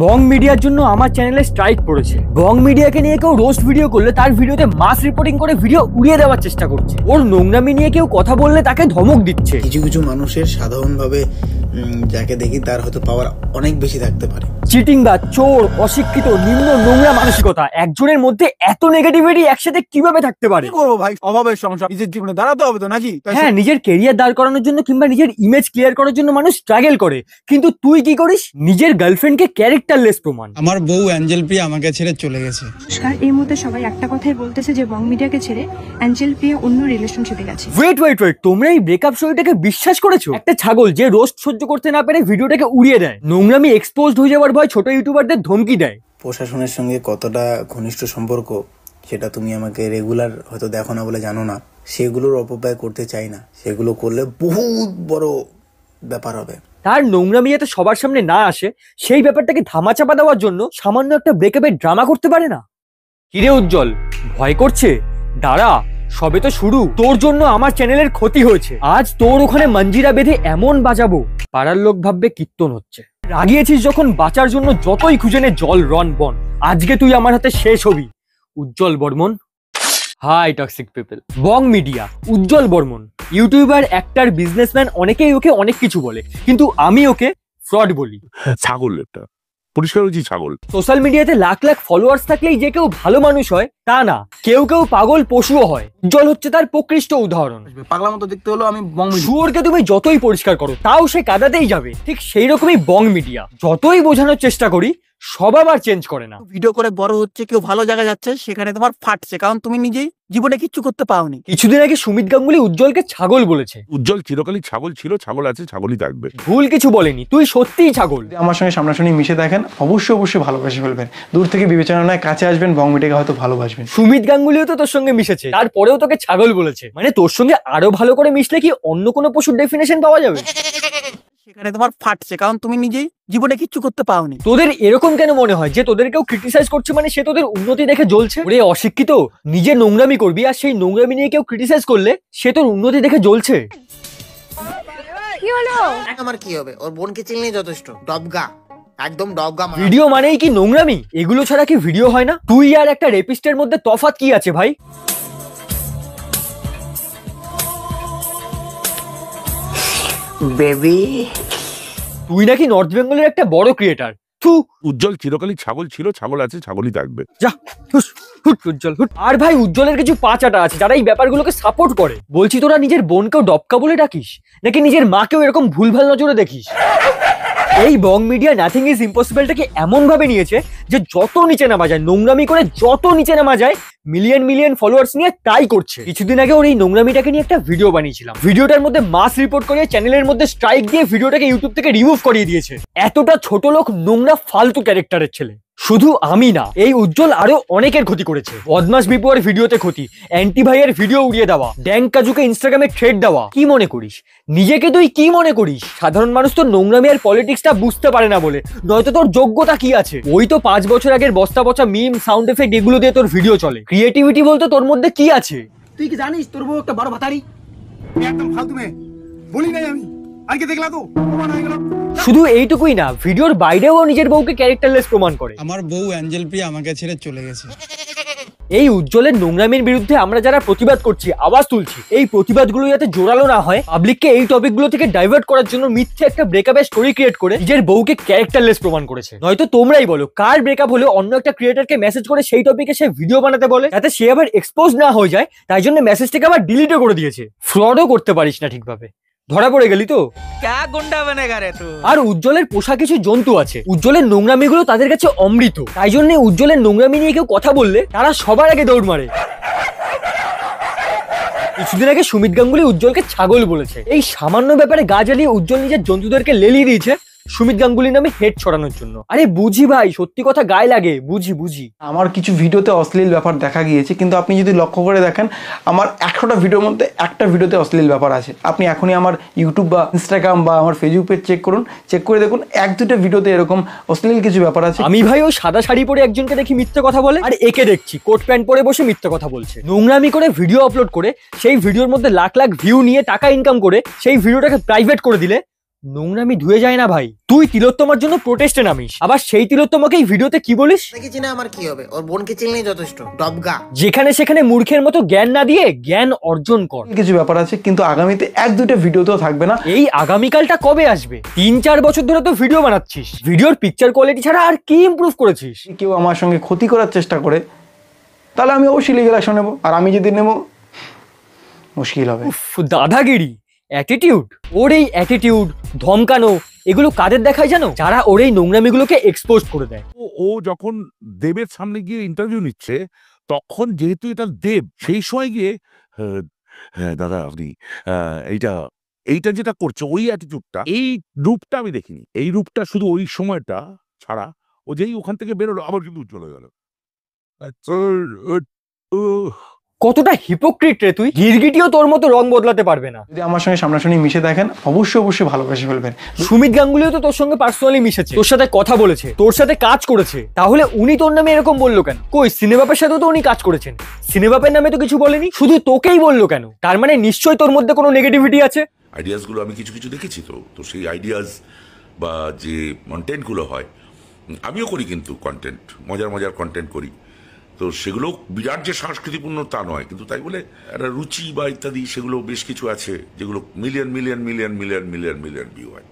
বং মিডিয়ার জন্য আমার চ্যানেলে স্ট্রাইক পড়েছে। বং মিডিয়াকে নিয়ে কেউ রোস্ট ভিডিও করলে তার ভিডিওতে মাস রিপোর্টিং করে ভিডিও উড়িয়ে দেওয়ার চেষ্টা করছে। ওর নোংরামি নিয়ে কেউ কথা বললে তাকে ধমক দিচ্ছে। কিছু কিছু মানুষের সাধারণভাবে যাকে দেখি তার হয়তো পাওয়ার অনেক বেশি থাকতে পারে। চিটিংবাজ, চোর, অশিক্ষিত, নিম্ন নোংরা মানসিকতা একজনের মধ্যে এত নেগেটিভিটি একসাথে কিভাবে থাকতে পারে? কি করবো ভাই, অভাবের সংসার, নিজের জীবনে দাঁড়াতে হবে তো নাকি? হ্যাঁ, নিজের কেরিয়ার দাঁড় করানোর জন্য কিংবা নিজের ইমেজ ক্লিয়ার করার জন্য মানুষ স্ট্রাগল করে, কিন্তু তুই কি করিস? নিজের গার্লফ্রেন্ডকে ক্যারেক্টারলেস প্রমাণ। আমার বউ অ্যাঞ্জেল প্রিয়া আমাকে ছেড়ে চলে গেছে। এই মুহূর্তে সবাই একটা কথাই বলতেছে যে বং মিডিয়াকে ছেড়ে অ্যাঞ্জেল প্রিয়া অন্য রিলেশনশিপে গেছে। ওয়েট, তোমরা এই ব্রেকআপ স্টোরিটাকে বিশ্বাস করেছো? একটা ছাগল যে রোস্ট সহ্য করতে না পেরে ভিডিওটাকে উড়িয়ে দেয়, নোংরামি এক্সপোজড হয়ে যাওয়ার ভয় ছোট ইউটিউবারদের ধমকি দেয়। প্রশাসনের সঙ্গে কতটা ঘনিষ্ঠ সম্পর্ক সেটা তুমি আমাকে রেগুলার হয়তো দেখো না বলে জানো না। সেগুলোর অপব্যয় করতে চাই না, সেগুলো করলে বহুত বড় ব্যাপার হবে। তার নোংরামি যাতে সবার সামনে না আসে সেই ব্যাপারটাকে ধামাচাপা দেওয়ার জন্য সামান্য একটা ব্রেকআপের ড্রামা করতে পারে না। কিরে উজ্জ্বল, ভয় করছে? দাঁড়া, সবে তো শুরু। তোর জন্য আমার চ্যানেলের ক্ষতি হয়েছে। আজ তোর ওখানে মঞ্জিরা বেঁধে এমন বাজাবো পাড়ার লোক ভাববে কীর্তন হচ্ছে। রাগিয়েছিস যখন বাঁচার জন্য যতই খুঁজে নে জল রন বন, আজকে তুই আমার হাতে শেষ হবি। Ujjwal Barman. Hi toxic people. Bong media, Ujjwal Barman, YouTuber, actor, businessman, অনেকেই ওকে অনেক কিছু বলে, কিন্তু আমি ওকে ফ্রড বলি। ছাগল, একটা পরিষ্কার হয়েছি ছাগল। সোশ্যাল মিডিয়াতে লাখ লাখ ফলোয়ার্স থাকলেই যে কেউ ভালো মানুষ হয় তা না, কেউ কেউ পাগল পশুও হয়। উজ্জ্বল হচ্ছে তার প্রকৃষ্ট উদাহরণ। পাগলা মতো দেখতে হলো আমি বং মিডিয়া। শুয়োরকে তুমি যতই পরিষ্কার করো তাও সে কাদাতেই যাবে, ঠিক সেই রকমই বং মিডিয়া। যতই বোঝানোর চেষ্টা করি সব আবার চেঞ্জ করে না। ভিডিও করে বড় হচ্ছে, কেউ ভালো জায়গায় যাচ্ছে, সেখানে তোমার ফাটছে, কারণ তুমি নিজেই জীবনে কিচ্ছু করতে পাওনি। কিছুদিন আগে সুমিত গাঙ্গুলি উজ্জ্বলকে ছাগল বলেছে। উজ্জ্বল চিরকালই ছাগল ছিল, ছাগল আছে, ছাগলই থাকবে। ভুল কিছু বলেনি, তুই সত্যিই ছাগল। আমার সঙ্গে সামনাসামনি মিশে দেখেন, অবশ্যই ভালোবেসে ফেলবেন। দূর থেকে বিবেচনা নয়, কাছে আসবেন, বং মিডিয়াকে হয়তো ভালোবাসবেন। সুমিত গাঙ্গুলিও তো তোর সঙ্গে মিশেছে, তারপরেও তোকে ছাগল বলেছে। মানে তোর সঙ্গে আরো ভালো করে মিশলে কি অন্য কোনো পশুর ডেফিনেশন পাওয়া যাবে? সেখানে তোমার ফাটছে, কারণ তুমি নিজেই জীবনে কিচ্ছু করতে পাওনি। তোদের এরকম কেন মনে হয় যে তোদের কেউ ক্রিটিসাইজ করছে মানে সে তোদের উন্নতি দেখে জ্বলছে? ওরে অশিক্ষিত, নিজে নোংরামি করবি আর সেই নোংরামি নিয়ে কেউ ক্রিটিসাইজ করলে সে তোর উন্নতি দেখে জ্বলছে। কি হলো? আমার কি হবে, ওর বোনকে চিনলেই যথেষ্ট। ডবগা, একদম ডবগা। ভিডিও মানেই কি নোংরামি? এগুলো ছাড়া কি ভিডিও হয় না? তুই আর একটা রেপিস্টের মধ্যে তফাৎ কি আছে ভাই? বেবি, তুই নাকি নর্থ বেঙ্গলের একটা বড় ক্রিয়েটার। উজ্জ্বল চিরকালই ছাগল ছিল, ছাগল আছে, ছাগলই থাকবে। যা উজ্জ্বল। আর ভাই, উজ্জ্বলের কিছু পাঁচাটা আছে যারা এই ব্যাপারগুলোকে সাপোর্ট করে। বলছি, তোরা নিজের বোনকেও ডবকা বলে ডাকিস নাকি নিজের মাকেও এরকম ভুলভাল নজরে দেখিস? এই বং মিডিয়া নাথিং ইজ ইম্পসিবলটাকে এমন ভাবে নিয়েছে যে যত নিচে নামা যায়, নোংরামি করে যত নিচে নামা যায়, মিলিয়ন ফলোয়ার্স নিয়ে তাই করছে। কিছুদিন আগে ওর এই নোংরামিটাকে নিয়ে একটা ভিডিও বানিয়েছিলাম। ভিডিওটার মধ্যে মাস রিপোর্ট করে চ্যানেলের মধ্যে স্ট্রাইক দিয়ে ভিডিওটাকে ইউটিউব থেকে রিমুভ করিয়ে দিয়েছে। এতটা ছোট লোক, নোংরা ফালতু ক্যারেক্টারের ছেলে। শুধু আমি না, এই উজ্জ্বল আরো অনেকের ক্ষতি করেছে। বদমাস বিপুয়ার ভিডিওতে ক্ষতি, অ্যান্টি ভাইয়ের ভিডিও উড়িয়ে দেওয়া, ড্যাং কাজুকে ইনস্টাগ্রামে থ্রেড দেওয়া। কি মনে করিস নিজেকে? তুই কি মনে করিস সাধারণ মানুষ তো নোংরামি আর পলিটিক্সটা বুঝতে পারে না বলে? নয়তো তোর যোগ্যতা কি আছে? ওই তো 5 বছর আগের বস্তা পচা মিম, সাউন্ড এফেক্ট, এগুলো দিয়ে তোর ভিডিও চলে। ক্রিয়েটিভিটি বলতে তোর মধ্যে কি আছে? তুই কি জানিস তোর বউ একটা বড় ভাতারি? একদম ফালতু মেয়ে, বলি নাই আমি, আজকে দেখলা তো প্রমাণ হয়ে গেল। শুধু এইটুকুই না, ভিডিওর বাইরেও নিজের বউকে ক্যারেক্টারলেস প্রমাণ করে। আমার বউ অ্যাঞ্জেল প্রিয়া আমাকে ছেড়ে চলে গেছে। এই উজ্জ্বলের নোংরামির বিরুদ্ধে আমরা যারা প্রতিবাদ করছি, আওয়াজ তুলছি, এই প্রতিবাদগুলো যাতে জোরালো না হয়, পাবলিককে এই টপিকগুলো থেকে ডাইভার্ট করার জন্য মিথ্যে একটা ব্রেকআপের স্টোরি ক্রিয়েট করে নিজের বউকে ক্যারেক্টারলেস প্রমাণ করেছে। নয়তো তোমরাই বলো, কার ব্রেকআপ হলে অন্য একটা ক্রিয়েটারকে মেসেজ করে সেই টপিকে সে ভিডিও বানাতে বলে, যাতে সে আবার এক্সপোজ না হয়ে যায়, তাই জন্য মেসেজটাকে আবার ডিলিটও করে দিয়েছে। ফ্রডও করতে পারিস না ঠিকভাবে, ধরা পড়ে গেলি তো। আর উজ্জ্বলের পোষা কিছু জন্তু আছে, উজ্জ্বলের নোংরামিগুলো তাদের কাছে অমৃত। তাই জন্য উজ্জ্বলের নোংরামি নিয়ে কেউ কথা বললে তারা সবার আগে দৌড় মারে। কিছুদিন আগে সুমিত গাঙ্গুলি উজ্জ্বলকে ছাগল বলেছে। এই সামান্য ব্যাপারে গা জ্বালিয়ে উজ্জ্বল নিজের জন্তুদেরকে লেলিয়ে দিয়েছে সুমিত গাঙ্গুলি নামে হেড ছড়ানোর জন্য। আরে বুঝি ভাই, সত্যি কথা গায়ে লাগে, বুঝি। আমার কিছু ভিডিওতে অশ্লীল ব্যাপার দেখা গিয়েছে, কিন্তু আপনি যদি লক্ষ্য করে দেখেন, আমার 100টা ভিডিওর মধ্যে একটা ভিডিওতে অশ্লীল ব্যাপার আছে। আপনি এখনই আমার ইউটিউব বা ইনস্টাগ্রাম বা আমার ফেসবুক পেজ চেক করুন, চেক করে দেখুন 1-2টা ভিডিওতে এরকম অশ্লীল কিছু ব্যাপার আছে। আমি ভাই ওই সাদা শাড়ি পরে একজনকে দেখি মিথ্যে কথা বলে, আর একে দেখছি কোট প্যান্ট পরে বসে মিথ্যে কথা বলছে। নোংরামি করে ভিডিও আপলোড করে সেই ভিডিওর মধ্যে লাখ লাখ ভিউ নিয়ে টাকা ইনকাম করে সেই ভিডিওটাকে প্রাইভেট করে দিলে নোংরামি ধুয়ে যায় না ভাই। তুই তিলোত্তমার জন্য প্রোটেস্টে নামিস, আবার সেই তিলোত্তমাকে এই ভিডিওতে কি বলিস? দেখেছি না আমার কি হবে, ওর বোনকে চিনলেই যথেষ্ট, ডবগা। যেখানে সেখানে মূর্খের মতো জ্ঞান না দিয়ে জ্ঞান অর্জন কর। কিছু ব্যাপার আছে, কিন্তু আগামীতে 1-2টা ভিডিওতেও থাকবে না। এই আগামীকালটা কবে আসবে? 3-4 বছর ধরে তো ভিডিও বানাচ্ছিস, ভিডিওর পিকচার কোয়ালিটি ছাড়া আর কি ইমপ্রুভ করেছিস? কেউ আমার সঙ্গে ক্ষতি করার চেষ্টা করে তাহলে আমি অবশ্যই লিগ্যাল অ্যাকশন নেবো, আর আমি যদি নেবো মুশকিল হবে। উফ, দাদাগিরি, অ্যাটিটিউড। ওর এই অ্যাটিটিউড, ধমকানো, এগুলো কাদের দেখায় জানো? যারা ওর এই নোংরামিগুলোকে এক্সপোজ করে দেয়। ও যখন দেবের সামনে গিয়ে ইন্টারভিউ নিচ্ছে, তখন যেহেতু এটা দেব, সেই সময় গিয়ে হ্যাঁ দাদা আপনি এইটা যেটা করছে, ওই অ্যাটিটিউডটা, এই রূপটা আমি দেখিনি। এই রূপটা শুধু ওই সময়টা ছাড়া, ও যেই ওখান থেকে বেরোলো আবার কিন্তু উজ্জ্বল হয়ে গেল। কতটা হিপোক্রিট রে তুই! গিরগিটিও তোর মতো রং বদলাতে পারবে না। যদি আমার সঙ্গে সামনাসামনি মিশে দেখেন অবশ্যই ভালোবেসে ফেলবেন। সুমিত গাঙ্গুলিও তো তোর সঙ্গে পার্সোনালি মিশেছে, তোর সাথে কথা বলেছে, তোর সাথে কাজ করেছে, তাহলে উনি তোর নামে এরকম বললো কেন? কই সিনেবাপের সাথেও তো উনি কাজ করেছেন, সিনেবাপের নামে তো কিছু বলেনি, শুধু তোকেই বললো কেন? তার মানে নিশ্চয়ই তোর মধ্যে কোনো নেগেটিভিটি আছে। আইডিয়াসগুলো আমি কিছু কিছু দেখেছি, তো সেই আইডিয়াস বা যে কন্টেন্টগুলো হয়, আমিও করি, কিন্তু কন্টেন্ট মজার কন্টেন্ট করি। তো সেগুলো বিরাট যে সংস্কৃতিপূর্ণ তা নয়, কিন্তু তাই বলে একটা রুচি বা ইত্যাদি সেগুলো বেশ কিছু আছে যেগুলো মিলিয়ন ভিউ হয়।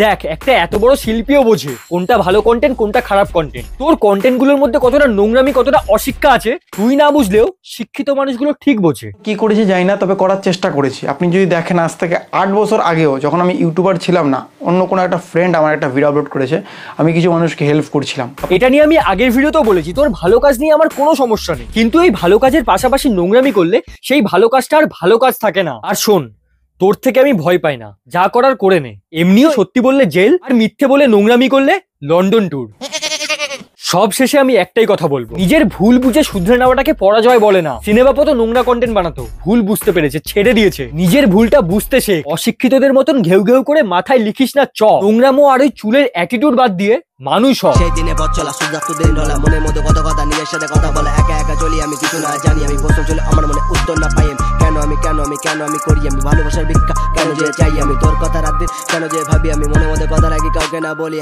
দেখ একটা এত বড় শিল্পীও বোঝে কোনটা ভালো কন্টেন্ট কোনটা খারাপ কন্টেন্ট। তোর কন্টেন্ট গুলোর মধ্যে কতটা নোংরামি কতটা অশিক্ষা আছে তুই না বুঝলেও শিক্ষিত মানুষগুলো ঠিক বোঝে। কি করেছি জানি না, তবে করার চেষ্টা করেছি। আপনি যদি দেখেন আজ থেকে 8 বছর আগেও যখন আমি ইউটিউবার ছিলাম না, অন্য কোনো একটা ফ্রেন্ড আমার একটা ভিডিও আপলোড করেছে, আমি কিছু মানুষকে হেল্প করছিলাম। এটা নিয়ে আমি আগের ভিডিওতেও বলেছি, তোর ভালো কাজ নিয়ে আমার কোনো সমস্যা নেই, কিন্তু এই ভালো কাজের পাশাপাশি নোংরামি করলে সেই ভালো কাজটা আর ভালো কাজ থাকে না। আর শোন, তোর থেকে আমি ভয় পাই না, যা করার করে নে। এমনিও সত্যি বললে জেল, আর মিথ্যে বলে নোংরামি করলে লন্ডন ট্যুর। সব শেষে আমি একটাই কথা বলবো, নিজের ভুল বুঝে শুধরে নেওয়াটাকে পরাজয় বলে না। সিনেবাপো তো নোংরা কন্টেন্ট বানাতো, ভুল বুঝতে পেরেছে, ছেড়ে দিয়েছে। নিজের ভুলটা বুঝতে শেখ, অশিক্ষিতদের মতন ঘেউ ঘেউ করে মাথায় লিখিস না চ। নোংরামো আর ওই চুলের অ্যাটিটিউড বাদ দিয়ে মানুষ হ। সেই দিনে পথ চলা সূর্যাস্ত দিন ঢলা, মনের মধ্যে কত কথা নিয়ে সাথে কথা বলা, একা চলি আমি কিছু না জানি, আমি প্রশ্ন চলে আমার মনে উত্তর না পাই, কেন আমি করি আমি ভালোবাসার ভিক্ষা, কেন যে চাই আমি তোর কথা রাত দিন, কেন যে ভাবি আমি মনের মধ্যে কথা রাখি কাউকে না বলি।